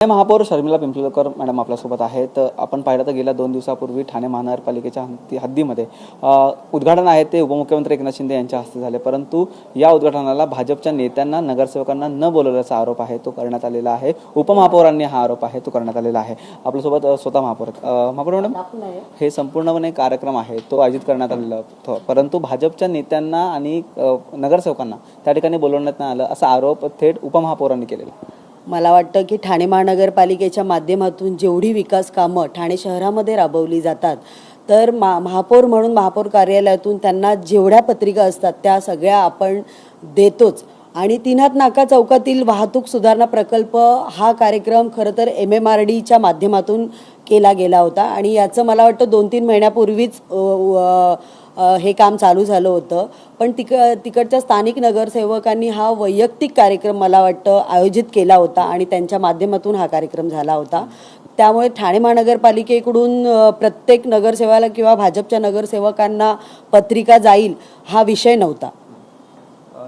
महापौर शर्मिला पिंपळकर मॅडम आपल्यासोबत आहेत. आपण पाहिलं तर गेल्या 2 दिवसापूर्वी ठाणे महानगरपालिकेच्या हद्दीमध्ये उद्घाटन आहे ते उपमुख्यमंत्री एकनाथ शिंदे यांच्या हस्ते झाले, परंतु या उद्घाटनाला भाजपच्या नेत्यांना नगरसेवकांना न बोलवल्याचा आरोप आहे तो करण्यात आलेला आहे. उपमहापौरांनी हा आरोप आहे तो करण्यात आलेला आहे. आपल्यासोबत स्वतः महापौर मॅडम, हे संपूर्णपणे कार्यक्रम आहे तो आयोजित करण्यात आलेला होता, परंतु भाजपच्या नेत्यांना आणि नगरसेवकांना त्या ठिकाणी बोलवण्यात नाही आलं असा आरोप थेट उपमहापौरांनी केलेला. मला वाटतं की ठाणे महानगरपालिकेच्या माध्यमातून जेवढी विकास कामं ठाणे शहरामध्ये राबवली जातात, तर महापौर म्हणून महापौर कार्यालयातून त्यांना जेवढ्या पत्रिका असतात त्या सगळ्या आपण देतोच. आणि तीनहात नाका चौकातील वाहतूक सुधारणा प्रकल्प हा कार्यक्रम खरं तर MMRDच्या माध्यमातून केला गेला होता आणि याचं मला वाटतं 2-3 महिन्यापूर्वीच हे काम चालू झालं होतं. पण तिकडच्या स्थानिक नगरसेवकांनी हा वैयक्तिक कार्यक्रम मला वाटतं आयोजित केला होता आणि त्यांच्या माध्यमातून हा कार्यक्रम झाला होता. त्यामुळे ठाणे महानगरपालिकेकडून प्रत्येक नगरसेवकाला किंवा भाजपच्या नगरसेवकांना पत्रिका जाईल हा विषय नव्हता.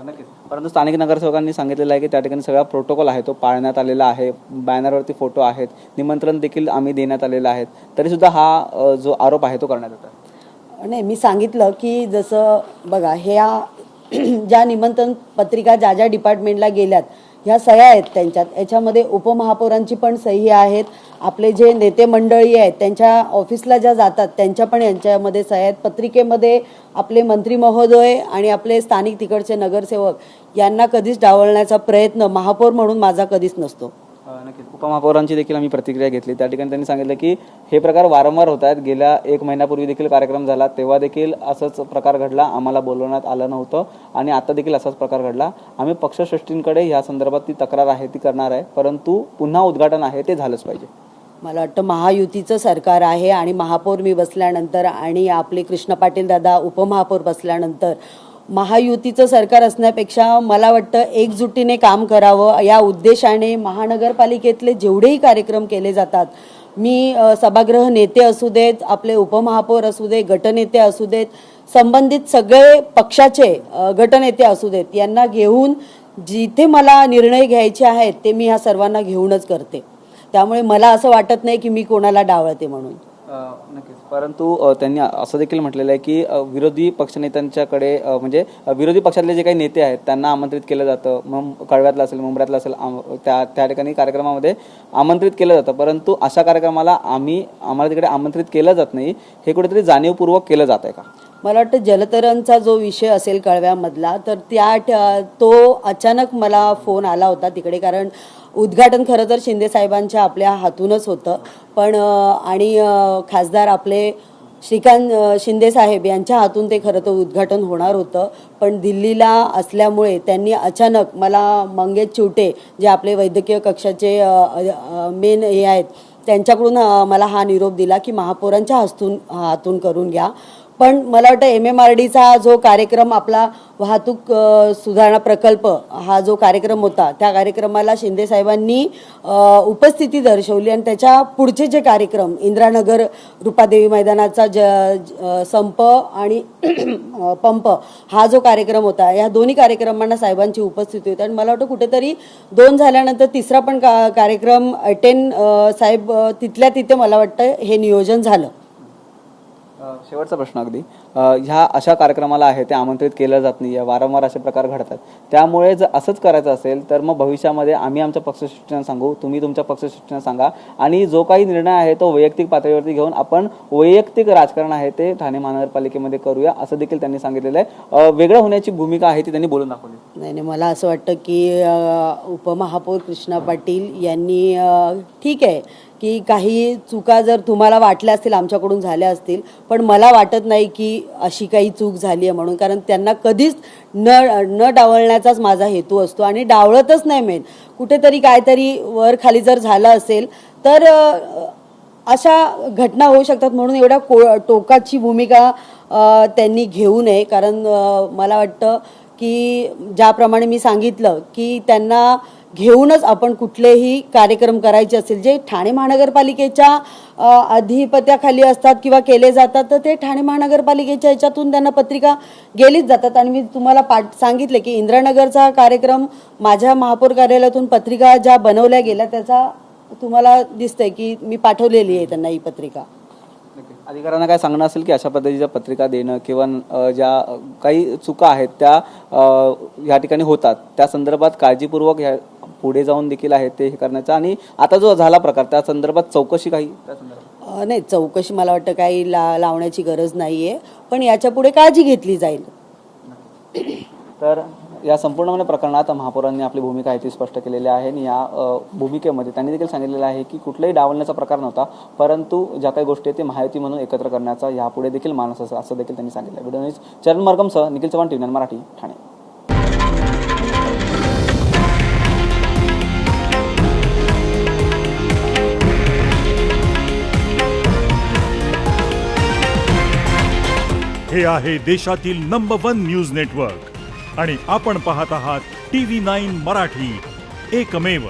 नक्कीच, परंतु स्थानिक नगरसेवकांनी सांगितलेलं आहे की त्या ठिकाणी सगळा प्रोटोकॉल आहे तो पाळण्यात आलेला आहे. बॅनरवरती फोटो आहेत, निमंत्रण देखील आम्ही देण्यात आलेलं आहे, तरीसुद्धा हा जो आरोप आहे तो करण्यात येतो. नाही, मी सांगितलं की जसं बघा, ह्या ज्या निमंत्रण पत्रिका ज्या ज्या डिपार्टमेंटला गेल्यात ह्या सह्या आहेत त्यांच्यात, याच्यामध्ये उपमहापौरांची पण सही आहेत. आपले जे नेते मंडळी आहेत त्यांच्या ऑफिसला ज्या जातात त्यांच्या पण यांच्यामध्ये सह्या आहेत. पत्रिकेमध्ये आपले मंत्री महोदय आणि आपले स्थानिक तिकडचे नगरसेवक यांना कधीच डावलण्याचा प्रयत्न महापौर म्हणून माझा कधीच नसतो. नक्कीच, उपमहापौरांची देखील आम्ही प्रतिक्रिया घेतली. त्या ठिकाणी त्यांनी सांगितलं की हे प्रकार वारंवार होत आहेत. गेल्या 1 महिन्यापूर्वी देखील कार्यक्रम झाला, तेव्हा देखील असंच प्रकार घडला, आम्हाला बोलवण्यात आलं नव्हतं आणि आता देखील असाच प्रकार घडला. आम्ही पक्षश्रेष्ठींकडे ह्या संदर्भात ती तक्रार आहे ती करणार आहे, परंतु पुन्हा उद्घाटन आहे ते झालंच पाहिजे. मला वाटतं महायुतीचं सरकार आहे आणि महापौर मी बसल्यानंतर आणि आपले कृष्ण पाटील दादा उपमहापौर बसल्यानंतर महायुतीचं सरकार असण्यापेक्षा मला वाटतं एकजुटीने काम करावं या उद्देशाने महानगरपालिकेतले जेवढेही कार्यक्रम केले जातात, मी सभागृह नेते असू देत, आपले उपमहापौर असू दे, गटनेते असू देत, संबंधित सगळे पक्षाचे गटनेते असू देत, यांना घेऊन जिथे मला निर्णय घ्यायचे आहेत ते मी ह्या सर्वांना घेऊनच करते. त्यामुळे मला असं वाटत नाही की मी कोणाला डावळते म्हणून. नक्कीच, परंतु त्यांनी असं देखील म्हटलेलं आहे की विरोधी पक्षनेत्यांच्याकडे म्हणजे विरोधी पक्षातले जे काही नेते आहेत त्यांना आमंत्रित केलं जातं. मग कळव्यातलं असेल, मुंब्र्यातलं असेल, त्या ठिकाणी कार्यक्रमामध्ये आमंत्रित केलं जातं, परंतु अशा कार्यक्रमाला आम्हाला तिकडे आमंत्रित केलं जात नाही. हे कुठेतरी जाणीवपूर्वक केलं जात आहे का? मला वाटतं जलतरणचा जो विषय असेल कळव्यामधला, तर तो अचानक मला फोन आला होता तिकडे, कारण उद्घाटन खरं तर शिंदे साहेबांच्या आपल्या हातूनच होतं, पण आणि खासदार आपले श्रीकांत शिंदे साहेब यांच्या हातून ते खरं तर उद्घाटन होणार होतं. पण दिल्लीला असल्यामुळे त्यांनी अचानक मला मंगेश चिवटे जे आपले वैद्यकीय कक्षाचे मेन हे आहेत त्यांच्याकडून मला हा निरोप दिला की महापौरांच्या हातून करून घ्या. पण मला वाटतं MMRDचा जो कार्यक्रम आपला वाहतूक सुधारणा प्रकल्प हा जो कार्यक्रम होता, त्या कार्यक्रमाला शिंदे साहेबांनी उपस्थिती दर्शवली आणि त्याच्या पुढचे जे कार्यक्रम इंदिरानगर रुपादेवी मैदानाचा संप आणि पंप हा जो कार्यक्रम होता, या दोन्ही कार्यक्रमांना साहेबांची उपस्थिती होती. आणि मला वाटतं कुठेतरी 2 झाल्यानंतर तिसरा पण कार्यक्रम अटेंड साहेब तिथल्या तिथे मला वाटतं हे नियोजन झालं. शेवटचा प्रश्न, अगदी ह्या अशा कार्यक्रमाला आहे ते आमंत्रित केलं जात नाही, वारंवार असे प्रकार घडतात, त्यामुळे जर असंच करायचं असेल तर मग भविष्यामध्ये आम्ही आमच्या पक्षश्रेष्ठींना सांगू, तुम्ही तुमच्या पक्षश्रेष्ठींना सांगा आणि जो काही निर्णय आहे तो वैयक्तिक पातळीवरती घेऊन आपण वैयक्तिक राजकारण आहे ते ठाणे महानगरपालिकेमध्ये करूया, असं देखील त्यांनी सांगितलेलं आहे. वेगळं होण्याची भूमिका आहे ती त्यांनी बोलून दाखवली. नाही, मला असं वाटतं की उपमहापौर कृष्णा पाटील यांनी ठीक आहे की काही चुका जर तुम्हाला वाटल्या असतील आमच्याकडून झाल्या असतील, पण मला वाटत नाही की अशी काही चूक झाली आहे म्हणून, कारण त्यांना कधीच न डावलण्याचाच माझा हेतू असतो आणि डावळतच नाही. मेन कुठेतरी काहीतरी वर खाली जर झालं असेल तर अशा घटना होऊ शकतात, म्हणून एवढ्या टोकाची भूमिका त्यांनी घेऊ नये. कारण मला वाटतं की ज्याप्रमाणे मी सांगितलं की त्यांना घेऊनच आपण कुठलेही कार्यक्रम करायचे असेल जे ठाणे महानगरपालिकेच्या अधिपत्याखाली असतात किंवा केले जातात, तर ते ठाणे महानगरपालिकेच्या ह्याच्यातून त्यांना पत्रिका गेलीच जातात. आणि मी तुम्हाला सांगितले की इंदिरानगरचा कार्यक्रम माझ्या महापौर कार्यालयातून पत्रिका ज्या बनवल्या गेल्या त्याचा तुम्हाला दिसतंय की मी पाठवलेली आहे त्यांना ही पत्रिका. अधिकाऱ्यांना काय सांगणं असेल की अशा पद्धतीच्या पत्रिका देणं किंवा ज्या काही चुका आहेत त्या या ठिकाणी होतात त्या संदर्भात काळजीपूर्वक ह्या पुढे जाऊन देखील आहे ते हे करण्याचं, आणि आता जो झाला प्रकार त्या संदर्भात चौकशी काही त्या संदर्भात नाही, चौकशी मला वाटतं काही लावण्याची गरज नाही आहे, पण याच्या पुढे काळजी घेतली जाईल. तर या संपूर्ण प्रकरणात महापौरांनी आपली भूमिका आहे ती स्पष्ट केलेली आहे, आणि या भूमिकेमध्ये त्यांनी देखील सांगितलेलं आहे की कुठलाही डावलण्याचा प्रकार नव्हता, परंतु ज्या काही गोष्टी आहेत ते महायुती म्हणून एकत्र करण्याचा यापुढे देखील मानस असं देखील त्यांनी सांगितलं. व्हिडिओ न्यूज चरण मार्गमसह निखिल चव्हाण, TV9 मराठी, ठाणे. हे आहे देशातील नंबर 1 न्यूज नेटवर्क आणि आपण पाहत आहात TV9 मराठी, एकमेव.